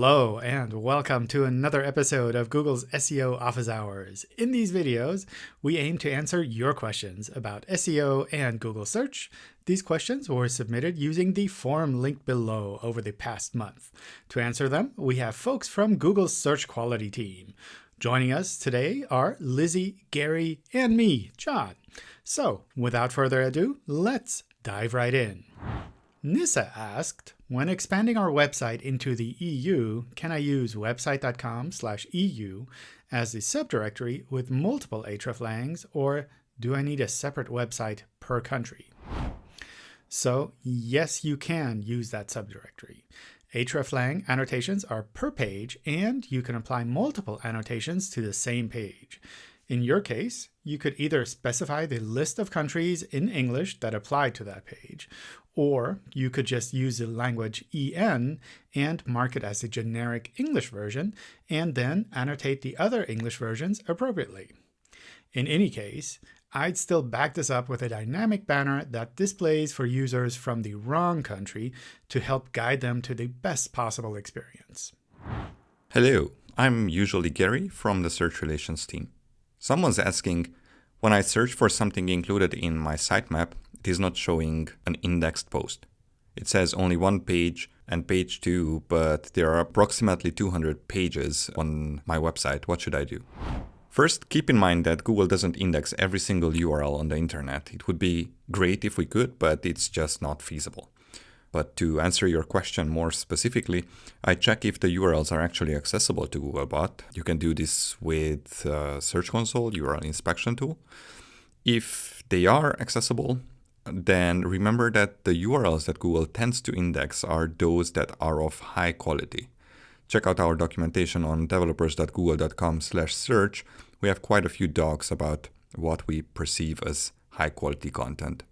Hello and welcome to another episode of Google's SEO Office Hours. In these videos, we aim to answer your questions about SEO and Google search. These questions were submitted using the form linked below over the past month. To answer them, we have folks from Google's search quality team. Joining us today are Lizzie, Gary, and me, John. So, without further ado, let's dive right in. Nissa asked, when expanding our website into the EU, can I use website.com/EU as the subdirectory with multiple hreflangs, or do I need a separate website per country? So yes, you can use that subdirectory. hreflang annotations are per page, and you can apply multiple annotations to the same page. In your case, you could either specify the list of countries in English that apply to that page, or you could just use the language EN and mark it as a generic English version, and then annotate the other English versions appropriately. In any case, I'd still back this up with a dynamic banner that displays for users from the wrong country to help guide them to the best possible experience. Hello, I'm usually Gary from the Search Relations team. Someone's asking, when I search for something included in my sitemap, it is not showing an indexed post. It says only one page and page 2, but there are approximately 200 pages on my website. What should I do? First, keep in mind that Google doesn't index every single URL on the internet. It would be great if we could, but it's just not feasible. But to answer your question more specifically, I check if the URLs are actually accessible to Googlebot. You can do this with Search Console URL inspection tool. If they are accessible, then remember that the URLs that Google tends to index are those that are of high quality. Check out our documentation on developers.google.com/search. We have quite a few docs about what we perceive as high quality content.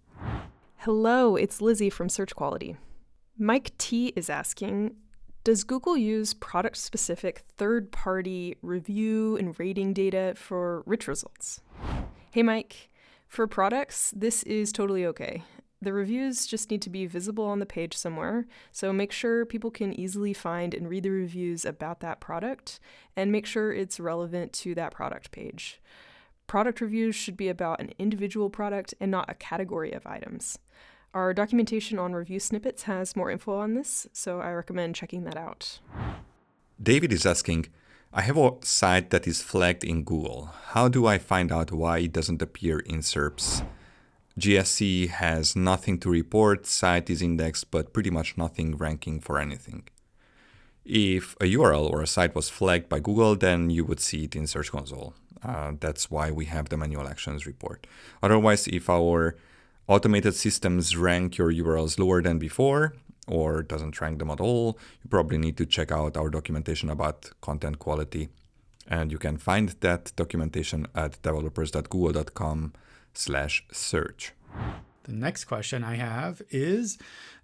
Hello, it's Lizzie from Search Quality. Mike T is asking, does Google use product-specific third-party review and rating data for rich results? Hey Mike, for products, this is totally okay. The reviews just need to be visible on the page somewhere, so make sure people can easily find and read the reviews about that product, and make sure it's relevant to that product page. Product reviews should be about an individual product and not a category of items. Our documentation on review snippets has more info on this, so I recommend checking that out. David is asking, I have a site that is flagged in Google. How do I find out why it doesn't appear in SERPs? GSC has nothing to report, site is indexed, but pretty much nothing ranking for anything. If a URL or a site was flagged by Google, then you would see it in Search Console. That's why we have the manual actions report. Otherwise, if our automated systems rank your URLs lower than before, or doesn't rank them at all, you probably need to check out our documentation about content quality. And you can find that documentation at developers.google.com/search. The next question I have is,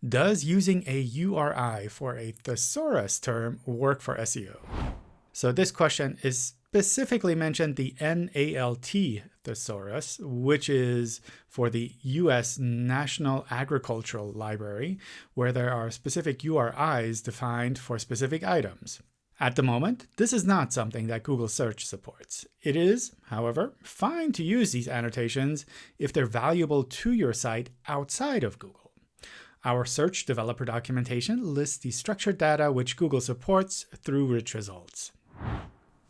does using a URI for a thesaurus term work for SEO? So this question is specifically mentioned the NALT thesaurus, which is for the U.S. National Agricultural Library, where there are specific URIs defined for specific items. At the moment, this is not something that Google Search supports. It is, however, fine to use these annotations if they're valuable to your site outside of Google. Our search developer documentation lists the structured data which Google supports through rich results.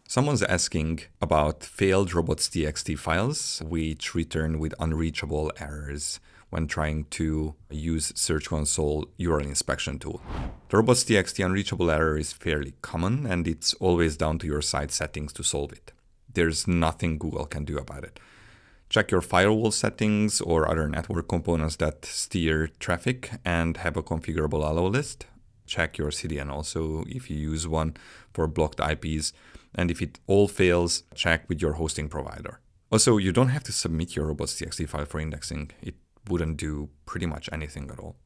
Someone's asking about failed robots.txt files, which return with unreachable errors when trying to use Search Console URL inspection tool. The robots.txt unreachable error is fairly common, and it's always down to your site settings to solve it. There's nothing Google can do about it. Check your firewall settings or other network components that steer traffic and have a configurable allow list. Check your CDN also if you use one for blocked IPs. And if it all fails, check with your hosting provider. Also, you don't have to submit your robots.txt file for indexing. It wouldn't do pretty much anything at all.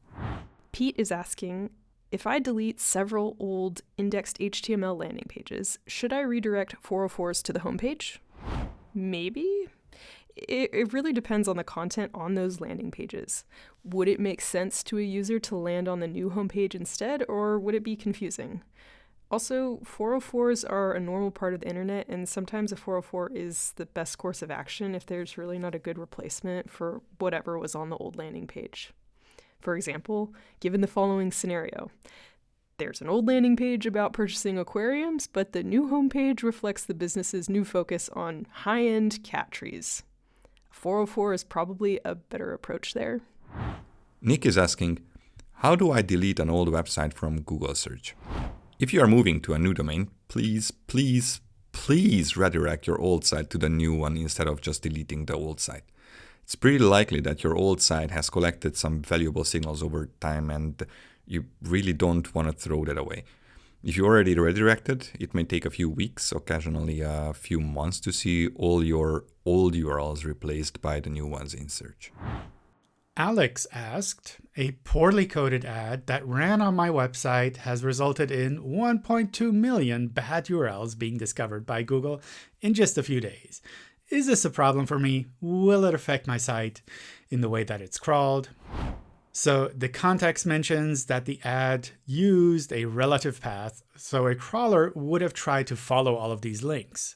Pete is asking, if I delete several old indexed HTML landing pages, should I redirect 404s to the homepage? Maybe. It really depends on the content on those landing pages. Would it make sense to a user to land on the new homepage instead, or would it be confusing? Also, 404s are a normal part of the internet, and sometimes a 404 is the best course of action if there's really not a good replacement for whatever was on the old landing page. For example, given the following scenario. There's an old landing page about purchasing aquariums, but the new homepage reflects the business's new focus on high-end cat trees. 404 is probably a better approach there. Nick is asking, how do I delete an old website from Google search? If you are moving to a new domain, please redirect your old site to the new one instead of just deleting the old site. It's pretty likely that your old site has collected some valuable signals over time and you really don't want to throw that away. If you already redirected, it may take a few weeks, occasionally a few months to see all your old URLs replaced by the new ones in search. Alex asked, a poorly coded ad that ran on my website has resulted in 1.2 million bad URLs being discovered by Google in just a few days. Is this a problem for me? Will it affect my site in the way that it's crawled? So the context mentions that the ad used a relative path, so a crawler would have tried to follow all of these links.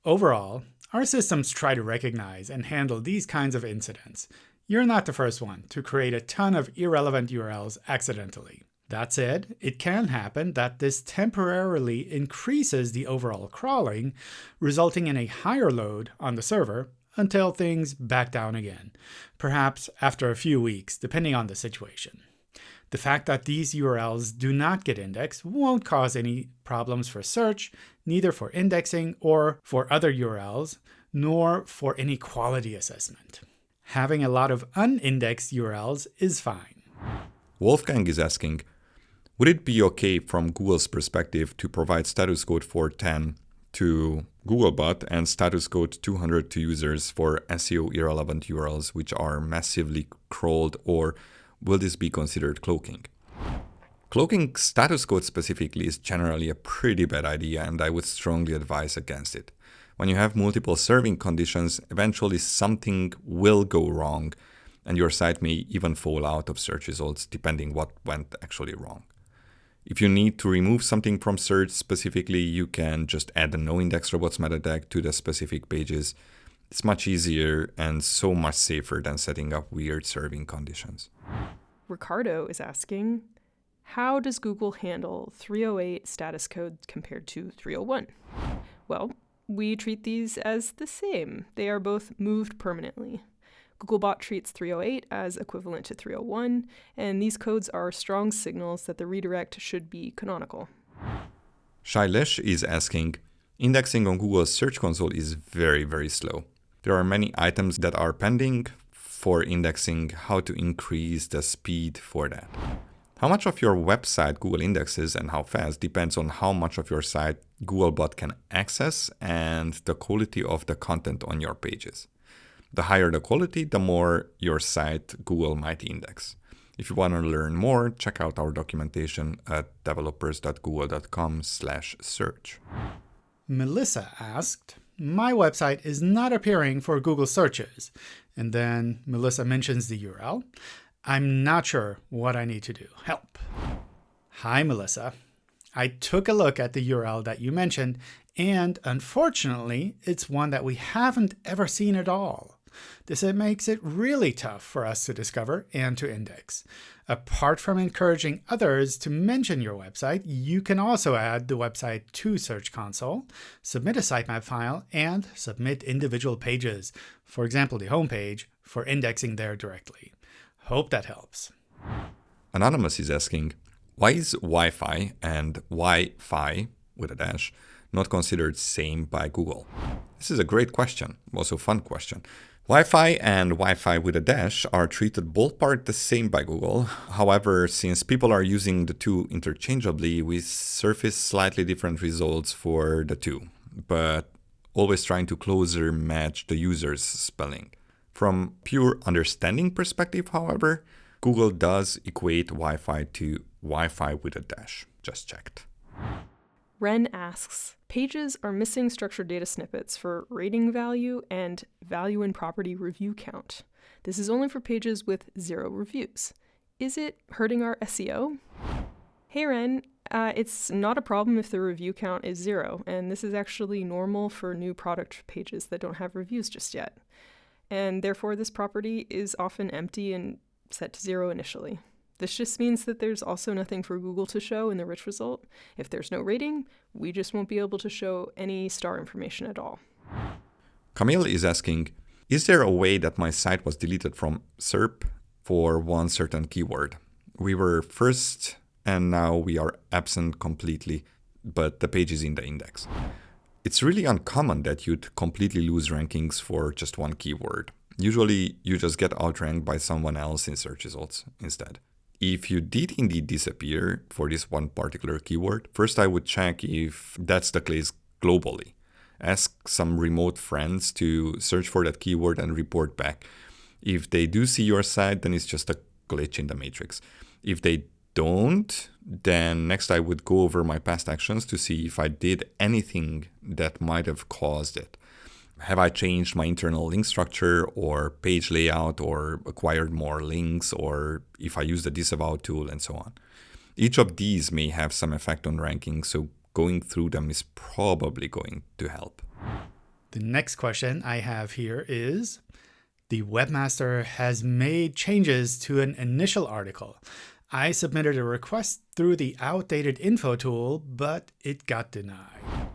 Overall, our systems try to recognize and handle these kinds of incidents. You're not the first one to create a ton of irrelevant URLs accidentally. That said, it can happen that this temporarily increases the overall crawling, resulting in a higher load on the server until things back down again, perhaps after a few weeks, depending on the situation. The fact that these URLs do not get indexed won't cause any problems for search, neither for indexing or for other URLs, nor for any quality assessment. Having a lot of unindexed URLs is fine. Wolfgang is asking, would it be okay from Google's perspective to provide status code 410 to Googlebot and status code 200 to users for SEO irrelevant URLs which are massively crawled, or will this be considered cloaking? Cloaking status code specifically is generally a pretty bad idea, and I would strongly advise against it. When you have multiple serving conditions, eventually something will go wrong and your site may even fall out of search results depending what went actually wrong. If you need to remove something from search specifically, you can just add a no-index robots meta tag to the specific pages. It's much easier and so much safer than setting up weird serving conditions. Ricardo is asking, how does Google handle 308 status code compared to 301? Well, we treat these as the same. They are both moved permanently. Googlebot treats 308 as equivalent to 301, and these codes are strong signals that the redirect should be canonical. Shailesh is asking, indexing on Google's Search Console is very, very slow. There are many items that are pending for indexing. How to increase the speed for that? How much of your website Google indexes and how fast depends on how much of your site Googlebot can access and the quality of the content on your pages. The higher the quality, the more your site Google might index. If you want to learn more, check out our documentation at developers.google.com/search. Melissa asked, my website is not appearing for Google searches. And then Melissa mentions the URL. I'm not sure what I need to do. Help. Hi, Melissa. I took a look at the URL that you mentioned, and unfortunately, it's one that we haven't ever seen at all. This makes it really tough for us to discover and to index. Apart from encouraging others to mention your website, you can also add the website to Search Console, submit a sitemap file, and submit individual pages, for example, the homepage, for indexing there directly. Hope that helps. Anonymous is asking, why is Wi-Fi and Wi-Fi with a dash not considered same by Google? This is a great question, also a fun question. Wi-Fi and Wi-Fi with a dash are treated ballpark the same by Google. However, since people are using the two interchangeably, we surface slightly different results for the two, but always trying to closer match the user's spelling. From pure understanding perspective, however, Google does equate Wi-Fi to Wi-Fi with a dash. Just checked. Ren asks, pages are missing structured data snippets for ratingValue and value and property reviewCount. This is only for pages with 0 reviews. Is it hurting our SEO? Hey Ren, It's not a problem if the review count is 0, and this is actually normal for new product pages that don't have reviews just yet. And therefore, this property is often empty and set to 0 initially. This just means that there's also nothing for Google to show in the rich result. If there's no rating, we just won't be able to show any star information at all. Camille is asking, is there a way that my site was deleted from SERP for one certain keyword? We were first and now we are absent completely, but the page is in the index. It's really uncommon that you'd completely lose rankings for just one keyword. Usually you just get outranked by someone else in search results instead. If you did indeed disappear for this one particular keyword, first I would check if that's the case globally. Ask some remote friends to search for that keyword and report back. If they do see your site, then it's just a glitch in the matrix. If they don't, then next I would go over my past actions to see if I did anything that might have caused it. Have I changed my internal link structure or page layout or acquired more links, or if I use the disavow tool and so on. Each of these may have some effect on ranking, so going through them is probably going to help. The next question I have here is, the webmaster has made changes to an initial article. I submitted a request through the outdated info tool, but it got denied.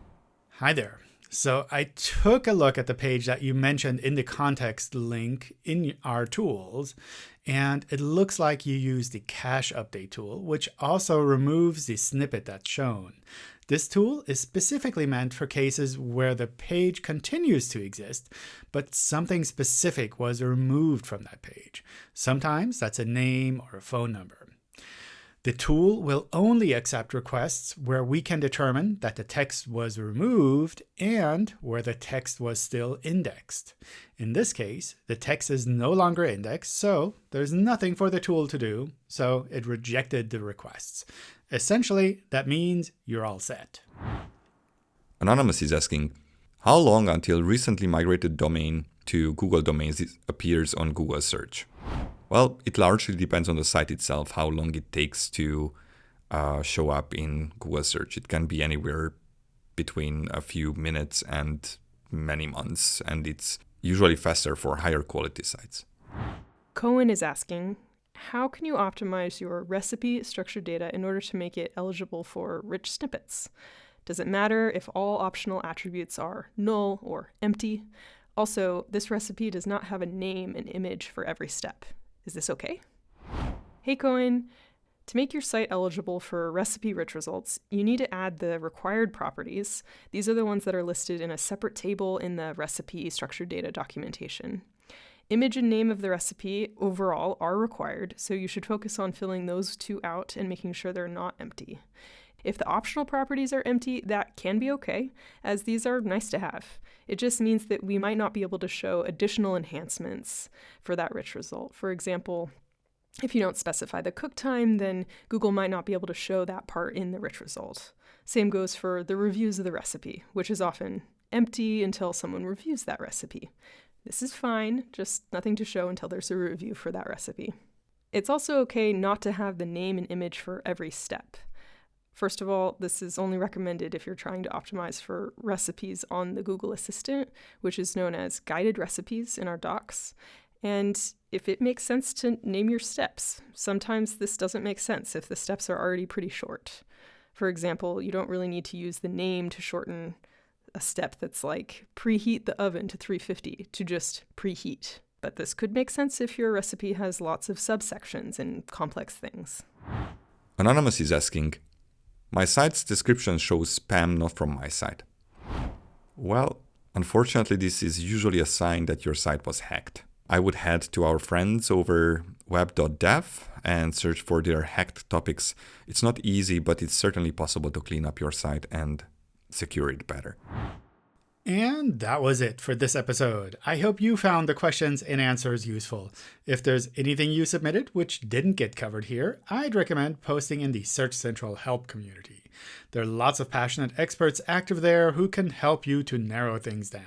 Hi there. So I took a look at the page that you mentioned in the context link in our tools, and it looks like you use the cache update tool, which also removes the snippet that's shown. This tool is specifically meant for cases where the page continues to exist, but something specific was removed from that page. Sometimes that's a name or a phone number. The tool will only accept requests where we can determine that the text was removed and where the text was still indexed. In this case, the text is no longer indexed, so there's nothing for the tool to do, so it rejected the requests. Essentially, that means you're all set. Anonymous is asking, how long until recently migrated domain to Google Domains appears on Google search? Well, it largely depends on the site itself, how long it takes to show up in Google search. It can be anywhere between a few minutes and many months, and it's usually faster for higher quality sites. Cohen is asking, how can you optimize your recipe structured data in order to make it eligible for rich snippets? Does it matter if all optional attributes are null or empty? Also, this recipe does not have a name and image for every step. Is this okay? Hey Cohen, to make your site eligible for recipe-rich results, you need to add the required properties. These are the ones that are listed in a separate table in the recipe structured data documentation. Image and name of the recipe overall are required, so you should focus on filling those two out and making sure they're not empty. If the optional properties are empty, that can be okay, as these are nice to have. It just means that we might not be able to show additional enhancements for that rich result. For example, if you don't specify the cook time, then Google might not be able to show that part in the rich result. Same goes for the reviews of the recipe, which is often empty until someone reviews that recipe. This is fine, just nothing to show until there's a review for that recipe. It's also okay not to have the name and image for every step. First of all, this is only recommended if you're trying to optimize for recipes on the Google Assistant, which is known as guided recipes in our docs. And if it makes sense to name your steps, sometimes this doesn't make sense if the steps are already pretty short. For example, you don't really need to use the name to shorten a step that's like preheat the oven to 350 to just preheat. But this could make sense if your recipe has lots of subsections and complex things. Anonymous is asking, my site's description shows spam not from my site. Well, unfortunately, this is usually a sign that your site was hacked. I would head to our friends over web.dev and search for their hacked topics. It's not easy, but it's certainly possible to clean up your site and secure it better. And that was it for this episode. I hope you found the questions and answers useful. If there's anything you submitted which didn't get covered here, I'd recommend posting in the Search Central help community. There are lots of passionate experts active there who can help you to narrow things down.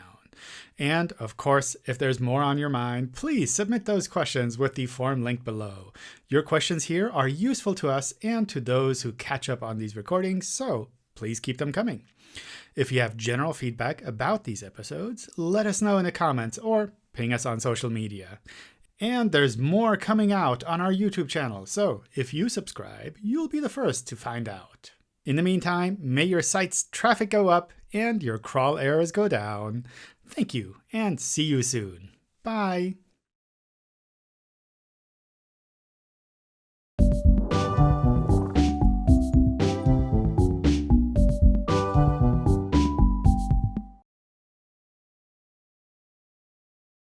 And, of course, if there's more on your mind, please submit those questions with the form link below. Your questions here are useful to us and to those who catch up on these recordings, so please keep them coming. If you have general feedback about these episodes, let us know in the comments or ping us on social media. And there's more coming out on our YouTube channel, so if you subscribe, you'll be the first to find out. In the meantime, may your site's traffic go up and your crawl errors go down. Thank you, and see you soon. Bye.